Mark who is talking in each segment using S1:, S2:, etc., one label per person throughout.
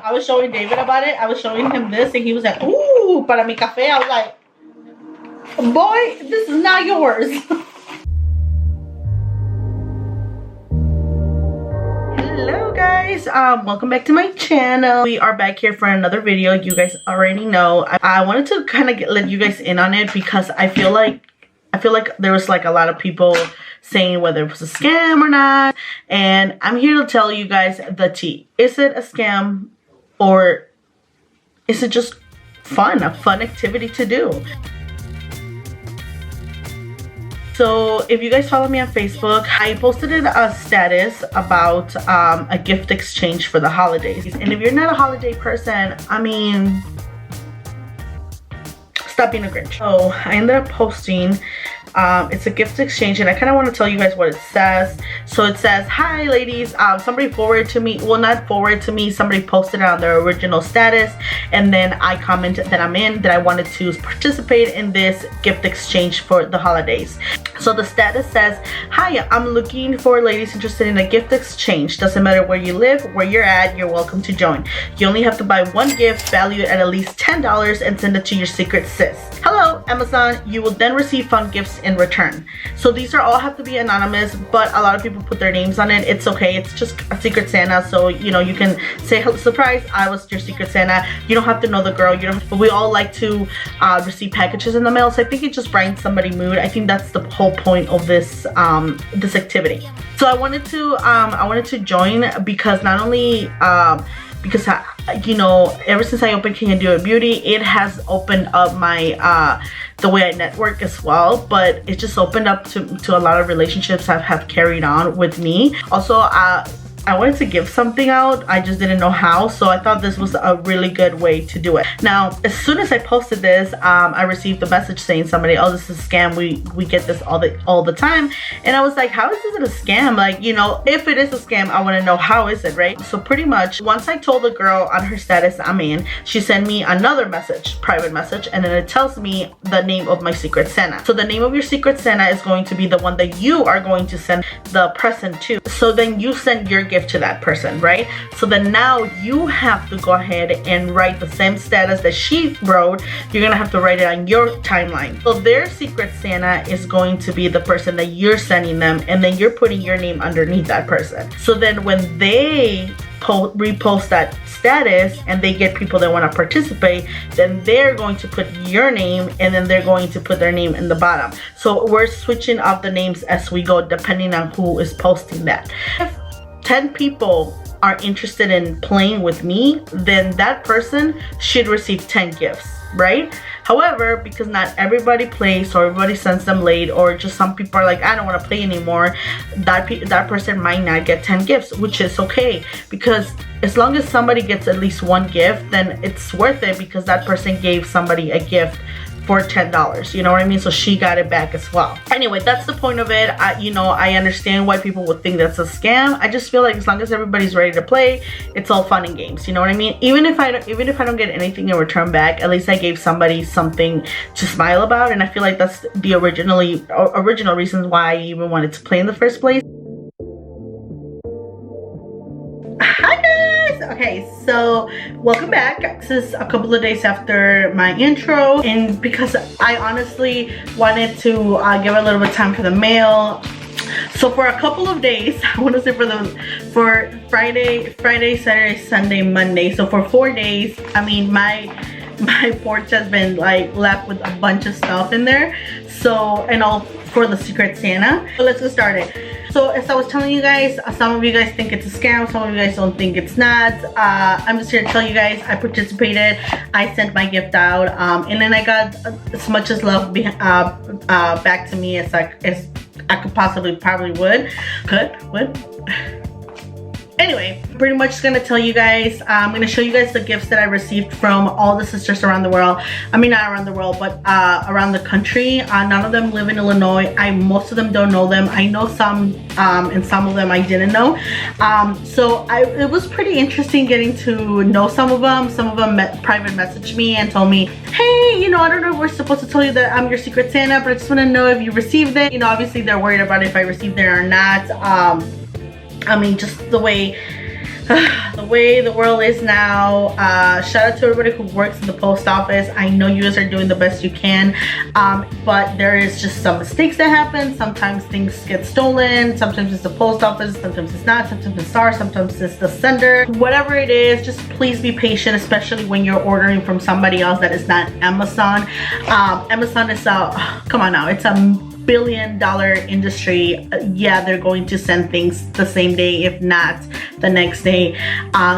S1: I was showing David about it. I was showing him this, and he was like, "Ooh, para mi café." I was like, "Boy, this is not yours." Hello guys, welcome back to my channel. We are back here for another video. You guys already know. I wanted to kind of let you guys in on it because I feel like there was like a lot of people saying whether it was a scam or not, and I'm here to tell you guys the tea. Is it a scam or is it just fun, a fun activity to do? So if you guys follow me on Facebook, I posted a status about a gift exchange for the holidays. And if you're not a holiday person, I mean, stop being a Grinch. So I ended up posting, it's a gift exchange, and I kind of want to tell you guys what it says. So it says, "Hi ladies, somebody forwarded to me, well, not forwarded to me, somebody posted it on their original status, and then I commented that I wanted to participate in this gift exchange for the holidays." So the status says, "Hi, I'm looking for ladies interested in a gift exchange. Doesn't matter where you live, where you're at, you're welcome to join. You only have to buy one gift valued at least $10 and send it to your secret sis. Hello, Amazon. You will then receive fun gifts in return." So these are all have to be anonymous, but a lot of people put their names on it. It's okay. It's just a Secret Santa, so you know, you can say, "Surprise, I was your Secret Santa." You don't have to know the girl. You don't. But we all like to receive packages in the mail, so I think it just brightens somebody's mood. I think that's the whole point of this this activity. So I wanted to join because not only because you know, ever since I opened Can You Do It Beauty, it has opened up my the way I network as well, but it just opened up to a lot of relationships I have carried on with me. Also, I wanted to give something out, I just didn't know how, so I thought this was a really good way to do it. Now, as soon as I posted this, I received a message saying somebody, "Oh, this is a scam. We get this all the time." And I was like, how is this a scam? Like, you know, if it is a scam, I want to know how is it, right? So pretty much, once I told the girl on her status I'm in, she sent me another message, private message, and then it tells me the name of my Secret Santa. So the name of your Secret Santa is going to be the one that you are going to send the present to. So then you send your gift to that person, right? So then now you have to go ahead and write the same status that she wrote. You're gonna have to write it on your timeline. So their Secret Santa is going to be the person that you're sending them, and then you're putting your name underneath that person. So then when they repost that status and they get people that want to participate, then they're going to put your name, and then they're going to put their name in the bottom. So we're switching up the names as we go depending on who is posting that. If 10 people are interested in playing with me, then that person should receive 10 gifts, right? However, because not everybody plays, or everybody sends them late, or just some people are like, "I don't want to play anymore," that person might not get 10 gifts, which is okay, because as long as somebody gets at least one gift, then it's worth it, because that person gave somebody a gift for $10, you know what I mean? So she got it back as well. Anyway, that's the point of it. You know, I understand why people would think that's a scam. I just feel like as long as everybody's ready to play, it's all fun and games, you know what I mean? Even if I don't get anything in return back, at least I gave somebody something to smile about, and I feel like that's the original reasons why I even wanted to play in the first place. Hi guys! Okay, so welcome back. This is a couple of days after my intro, and because I honestly wanted to give a little bit of time for the mail. So for a couple of days, I want to say for Friday, Saturday, Sunday, Monday. So for 4 days, I mean, my porch has been like left with a bunch of stuff in there. So, and all for the Secret Santa. So let's get started. So as I was telling you guys, some of you guys think it's a scam, some of you guys don't think it's not. I'm just here to tell you guys, I participated, I sent my gift out, and then I got as much as love back to me as I could probably would. Anyway, pretty much just gonna tell you guys, I'm gonna show you guys the gifts that I received from all the sisters around the world. I mean, not around the world, but around the country. None of them live in Illinois. Most of them don't know them. I know some, and some of them I didn't know. So it was pretty interesting getting to know some of them. Some of them private messaged me and told me, "Hey, you know, I don't know if we're supposed to tell you that I'm your Secret Santa, but I just want to know if you received it." You know, obviously they're worried about if I received it or not. I mean, just the way The way the world is now, shout out to everybody who works in the post office. I know you guys are doing the best you can, but there is just some mistakes that happen. Sometimes things get stolen, sometimes it's the post office, sometimes it's not, sometimes it's ours, sometimes it's the sender. Whatever it is, just please be patient, especially when you're ordering from somebody else that is not Amazon. Amazon is come on now, it's a billion-dollar industry. Yeah, they're going to send things the same day, if not the next day.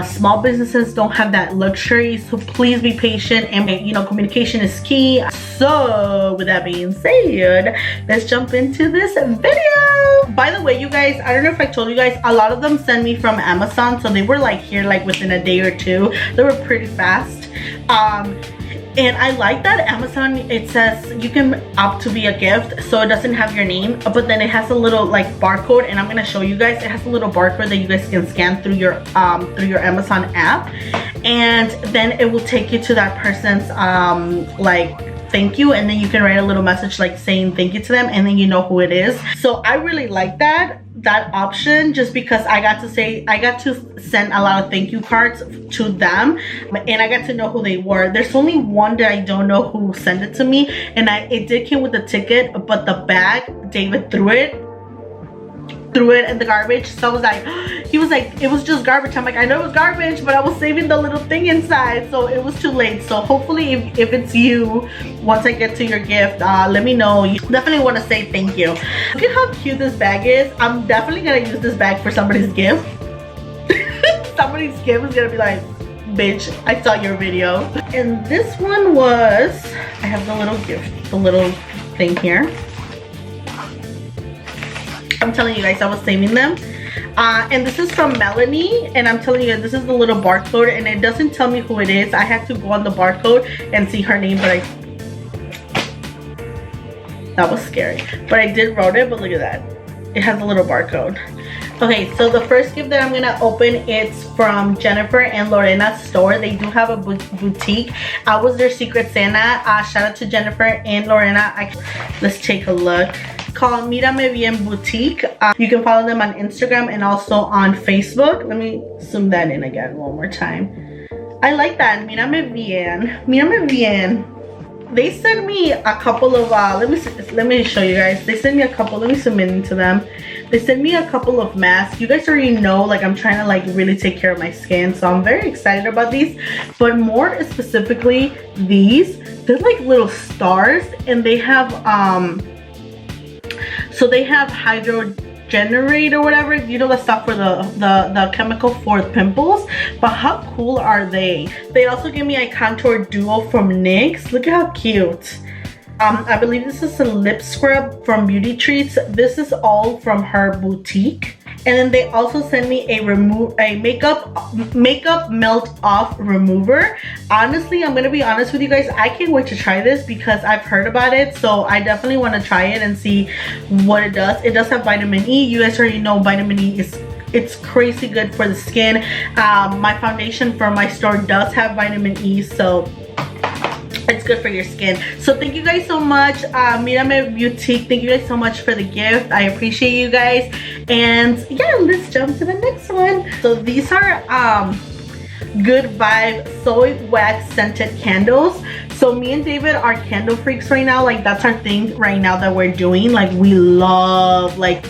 S1: Small businesses don't have that luxury, so please be patient, and you know, communication is key. So with that being said, let's jump into this video. By the way, you guys, I don't know if I told you guys, a lot of them send me from Amazon, so they were like here like within a day or two. They were pretty fast. And I like that Amazon, it says you can opt to be a gift, so it doesn't have your name, but then it has a little like barcode, and I'm gonna show you guys. It has a little barcode that you guys can scan through your Amazon app, and then it will take you to that person's like thank you, and then you can write a little message like saying thank you to them, and then you know who it is. So I really like that option, just because I got to send a lot of thank you cards to them, and I got to know who they were. There's only one that I don't know who sent it to me, and it did came with the ticket, but the bag, David threw it in the garbage. So I was like, he was like, it was just garbage. I'm like, I know it was garbage, but I was saving the little thing inside, so it was too late. So hopefully if it's you, once I get to your gift, let me know. You definitely want to say thank you. Look at how cute this bag is. I'm definitely gonna use this bag for somebody's gift. Somebody's gift is gonna be like, bitch, I saw your video. And this one was, I have the little gift, the little thing here. I'm telling you guys, I was saving them. And this is from Melanie, and I'm telling you, this is the little barcode, and it doesn't tell me who it is. I had to go on the barcode and see her name, but that was scary. But I did wrote it, but look at that. It has a little barcode. Okay, so the first gift that I'm gonna open, it's from Jennifer and Lorena's store. They do have a boutique. I was their Secret Santa. Shout out to Jennifer and Lorena. Let's take a look. Called Mírame Bien Boutique. You can follow them on Instagram and also on Facebook. Let me zoom that in again one more time. I like that. Mírame Bien. Mírame Bien. They sent me a couple of let me show you guys. They sent me a couple. Let me zoom into them. They sent me a couple of masks. You guys already know, like, I'm trying to like really take care of my skin, so I'm very excited about these. But more specifically, these, they're like little stars, and they have so they have Hydrogenerate or whatever, you know, the stuff for the chemical for pimples. But how cool are they? They also gave me a contour duo from NYX. Look at how cute. I believe this is a lip scrub from Beauty Treats. This is all from her boutique. And then they also sent me a makeup melt off remover. Honestly, I'm gonna be honest with you guys, I can't wait to try this because I've heard about it, so I definitely want to try it and see what it does. It does have vitamin E. You guys already know vitamin E it's crazy good for the skin. My foundation from my store does have vitamin E, so it's good for your skin. So thank you guys so much, Mírame Boutique. Thank you guys so much for the gift. I appreciate you guys. And yeah, let's jump to the next one. So these are Good Vibe Soy Wax Scented Candles. So me and David are candle freaks right now. Like, that's our thing right now that we're doing. Like, we love, like,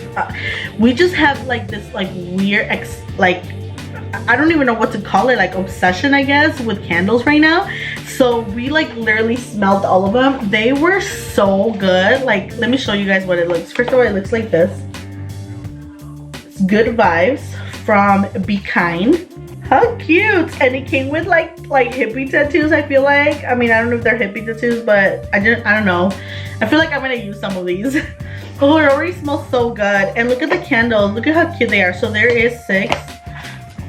S1: we just have like this like weird I don't even know what to call it, like obsession, I guess, with candles right now. So we like literally smelled all of them. They were so good. Like, let me show you guys what it looks. First of all, it looks like this. It's Good Vibes from Be Kind. How cute. And it came with like hippie tattoos, I feel like. I mean, I don't know if they're hippie tattoos, but I don't know. I feel like I'm gonna use some of these. Oh, it already smells so good. And look at the candles. Look at how cute they are. So there is 6.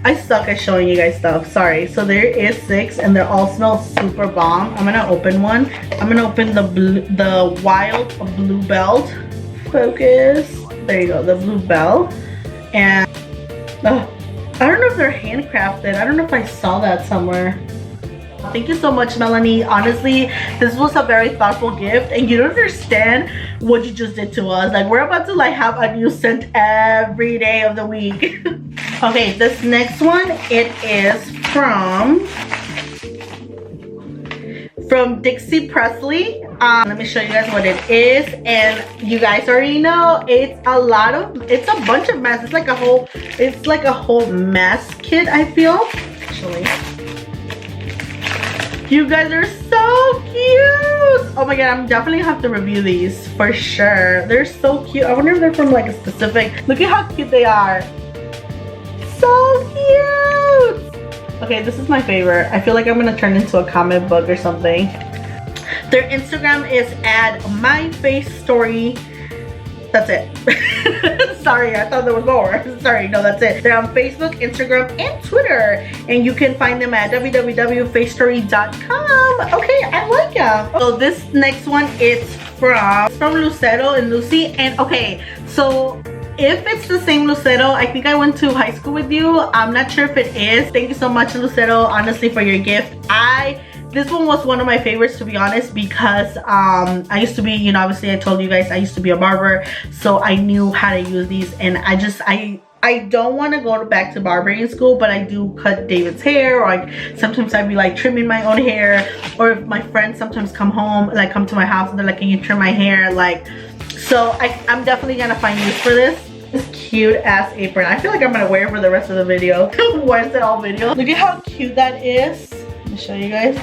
S1: I suck at showing you guys stuff, sorry. So there is 6, and they all smell super bomb. I'm gonna open one. I'm gonna open the Wild Bluebell. Focus. There you go, the Bluebell. And I don't know if they're handcrafted. I don't know if I saw that somewhere. Thank you so much, Melanie. Honestly, this was a very thoughtful gift, and you don't understand what you just did to us. Like, we're about to like have a new scent every day of the week. Okay, this next one, it is from Dixie Presley. Let me show you guys what it is, and you guys already know it's a bunch of mess. It's like a whole mess kit, I feel. Actually, you guys are so cute. Oh my god, I'm definitely have to review these for sure. They're so cute. I wonder if they're from like a specific, look at how cute they are. So cute. Okay, this is my favorite. I feel like I'm gonna turn into a comic book or something. Their Instagram is @myfacestory. That's it. Sorry, I thought there was more. Sorry, no, that's it. They're on Facebook, Instagram, and Twitter. And you can find them at www.facestory.com. Okay, I like them. So this next one is from Lucero and Lucy. And okay, so if it's the same Lucero, I think I went to high school with you. I'm not sure if it is. Thank you so much, Lucero, honestly, for your gift. This one was one of my favorites, to be honest, because I used to be, you know, obviously I told you guys I used to be a barber, so I knew how to use these. And I don't want to go back to barbering school, but I do cut David's hair, or like sometimes I'd be like trimming my own hair, or if my friends sometimes come to my house and they're like, can you trim my hair? Like, so I'm definitely gonna find use for this cute ass apron. I feel like I'm gonna wear it for the rest of the video. Why is it all video? Look at how cute that is. Let me show you guys.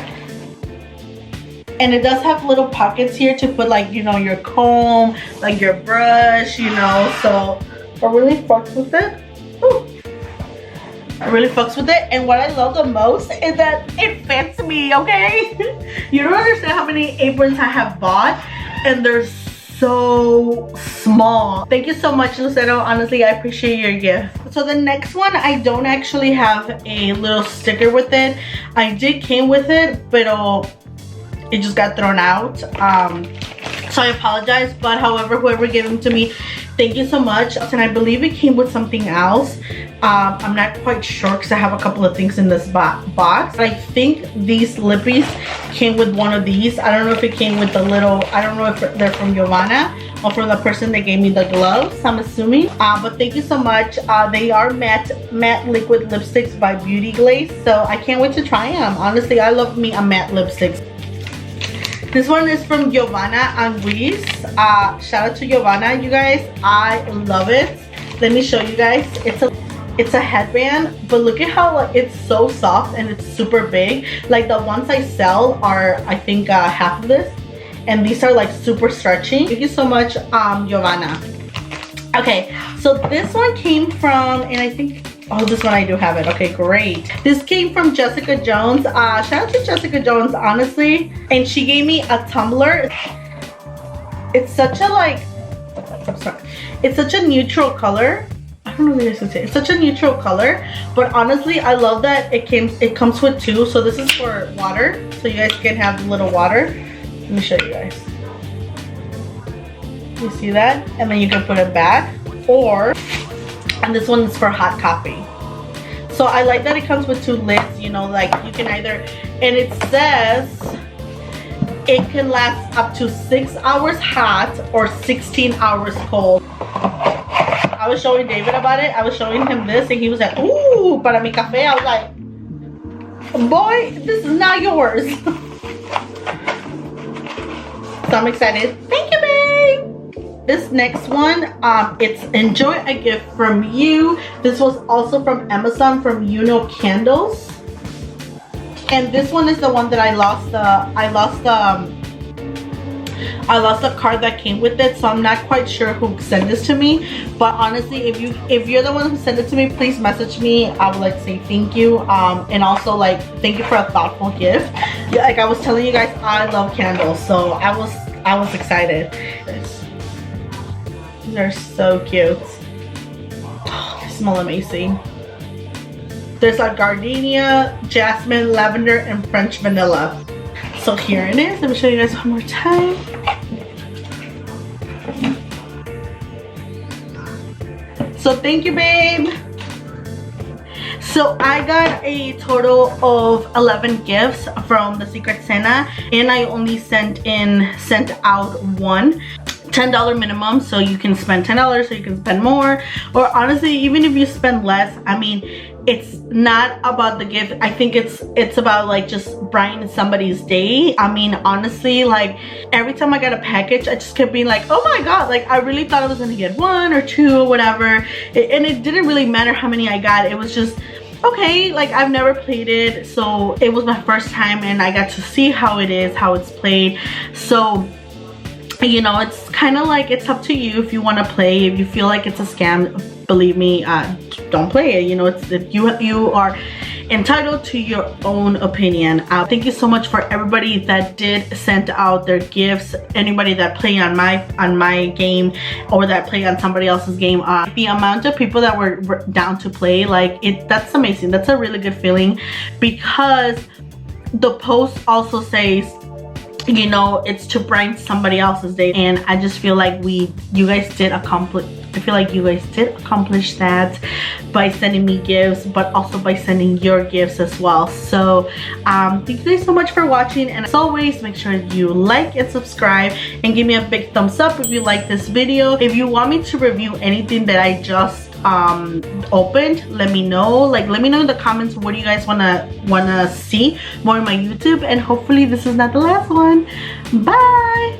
S1: And it does have little pockets here to put, like, you know, your comb, like your brush, you know. So I really fucks with it. Ooh. I really fucks with it. And what I love the most is that it fits me, okay? You don't understand how many aprons I have bought, and they're so small. Thank you so much, Lucero. Honestly, I appreciate your gift. So the next one, I don't actually have a little sticker with it. I did came with it, but it just got thrown out. So I apologize, but however, whoever gave them to me, thank you so much. And I believe it came with something else. I'm not quite sure because I have a couple of things in this box. I think these lippies came with one of these. I don't know if it came with the little, I don't know if they're from Giovanna or from the person that gave me the gloves, I'm assuming. But thank you so much. They are matte liquid lipsticks by Beauty Glaze. So I can't wait to try them. Honestly, I love me a matte lipstick. This one is from Giovanna Anguis. Shout out to Giovanna, you guys. I love it. Let me show you guys. It's a headband, but look at how like it's so soft and it's super big. Like the ones I sell are, I think, half of this, and these are like super stretchy. Thank you so much, Giovanna. Okay, so this one came from, and I think, oh, this one I do have it. Okay, great. This came from Jessica Jones. Shout out to Jessica Jones, honestly. And she gave me a tumbler. It's such a like, I'm sorry. It's such a neutral color. I don't know what this is. It's such a neutral color, but honestly, I love that it comes with two. So this is for water, so you guys can have a little water. Let me show you guys. You see that? And then you can put it back, and this one is for hot coffee. So I like that it comes with two lids, you know, like you can either, and it says it can last up to 6 hours hot or 16 hours cold. I was showing David about it. I was showing him this and he was like, ooh, para mi café. I was like, boy, this is not yours. So I'm excited. Thank you, babe. This next one, it's Enjoy a Gift from You. This was also from Amazon, from Uno Candles. And this one is the one that I lost the card that came with it, so I'm not quite sure who sent this to me. But honestly, if you're the one who sent it to me, please message me. I would like to say thank you, and also like thank you for a thoughtful gift. Yeah, like I was telling you guys, I love candles, so I was excited. They're so cute. Oh, they smell amazing. There's a gardenia, jasmine, lavender, and French vanilla. So here it is. Let me show you guys one more time. So thank you, babe. So I got a total of 11 gifts from the Secret Santa, and I only sent out one. $10 minimum, so you can spend $10, so you can spend more, or honestly even if you spend less, I mean, it's not about the gift. I think it's about like just brightening somebody's day. I mean, honestly, like every time I got a package, I just kept being like, oh my god, like I really thought I was gonna get 1 or 2 or whatever, and it didn't really matter how many I got. It was just okay, like I've never played it, so it was my first time and I got to see how it is, how it's played. So you know, it's kind of like, it's up to you if you want to play. If you feel like it's a scam, believe me, don't play it. You know, you are entitled to your own opinion. Thank you so much for everybody that did send out their gifts. Anybody that played on my game or that played on somebody else's game. The amount of people that were down to play, like that's amazing. That's a really good feeling, because the post also says, you know, it's to brighten somebody else's day, and I just feel like you guys did accomplish that by sending me gifts, but also by sending your gifts as well. So thank you guys so much for watching, and as always, make sure you like and subscribe and give me a big thumbs up if you like this video. If you want me to review anything that I just opened, let me know. Like, let me know in the comments what do you guys wanna see more on my YouTube, and hopefully this is not the last one. Bye.